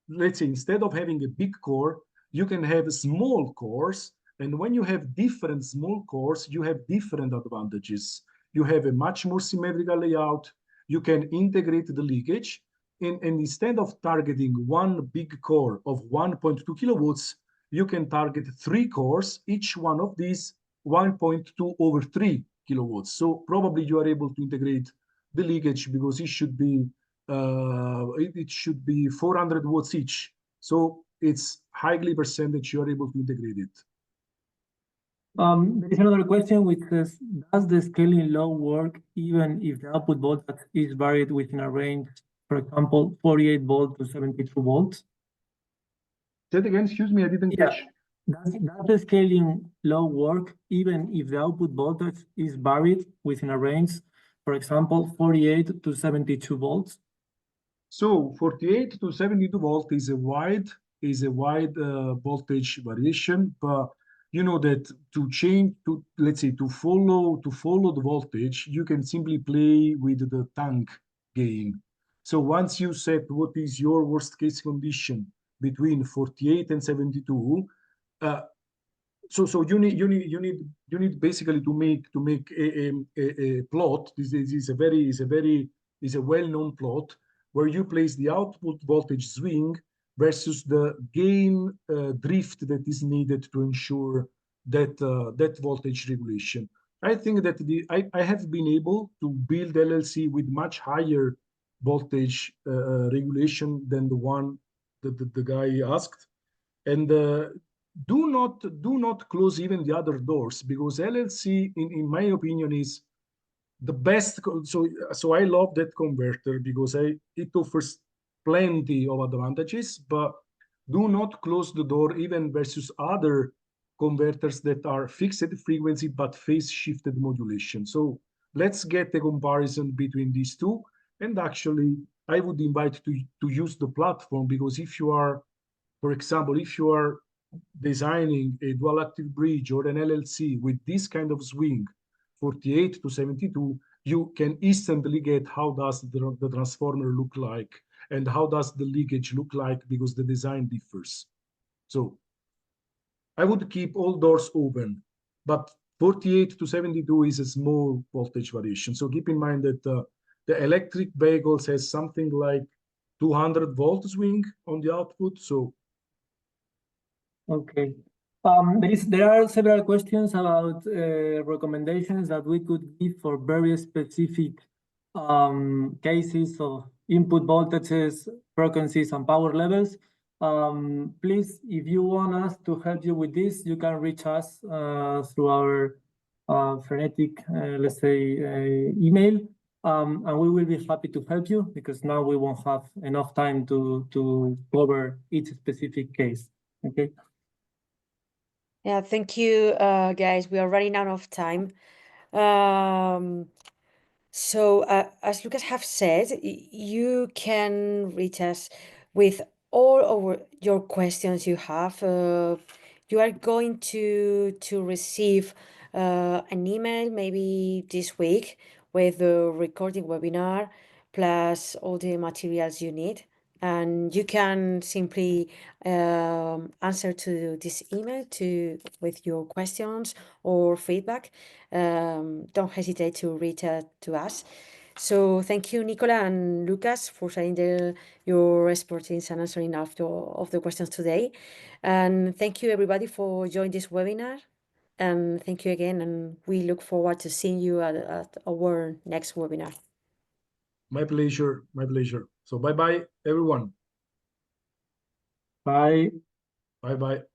let's say, instead of having a big core, you can have small cores. And when you have different small cores, you have different advantages. You have a much more symmetrical layout. You can integrate the leakage. And instead of targeting one big core of 1.2 kilowatts, you can target 3 cores, each one of these 1.2 over 3 kilowatts. So probably you are able to integrate the leakage because it should be 400 watts each. So it's highly percentage you are able to integrate it. There is another question which says, does the scaling law work even if the output voltage is varied within a range, for example, 48 volts to 72 volts? Say it again, excuse me, I didn't catch. Does the scaling law work even if the output voltage is varied within a range, for example, 48 to 72 volts? So 48 to 72 volt is a wide voltage variation, but you know that to change to, let's say, to follow the voltage, you can simply play with the tank gain. So once you set what is your worst case condition between 48 and 72, so you need basically to make a plot. This is a well-known plot where you place the output voltage swing versus the gain drift that is needed to ensure that voltage regulation. I think that I have been able to build LLC with much higher voltage regulation than the one that the guy asked, and do not close even the other doors, because LLC, in my opinion, is the best. So I love that converter because it offers plenty of advantages, but do not close the door even versus other converters that are fixed frequency but phase shifted modulation. So let's get a comparison between these two. And actually, I would invite to use the platform, because if you are, for example, if you are designing a dual active bridge or an LLC with this kind of swing, 48 to 72, you can instantly get how does the transformer look like and how does the leakage look like, because the design differs. So I would keep all doors open, but 48 to 72 is a small voltage variation. So keep in mind that the electric vehicles has something like 200 volt swing on the output. So okay. There are several questions about recommendations that we could give for very specific cases of input voltages, frequencies, and power levels. Please, if you want us to help you with this, you can reach us through our Frenetic, let's say, email, and we will be happy to help you because now we won't have enough time to cover each specific case. Okay. Yeah, thank you, guys. We are running out of time. So, as Lucas have said, you can reach us with all of your questions you have. You are going to receive an email maybe this week with the recording webinar plus all the materials you need. And you can simply answer to this email with your questions or feedback. Don't hesitate to reach out to us. So thank you, Nicola and Lucas, for sharing your expertise and answering of the questions today. And thank you, everybody, for joining this webinar. And thank you again. And we look forward to seeing you at our next webinar. My pleasure. My pleasure. So bye-bye, everyone. Bye. Bye-bye.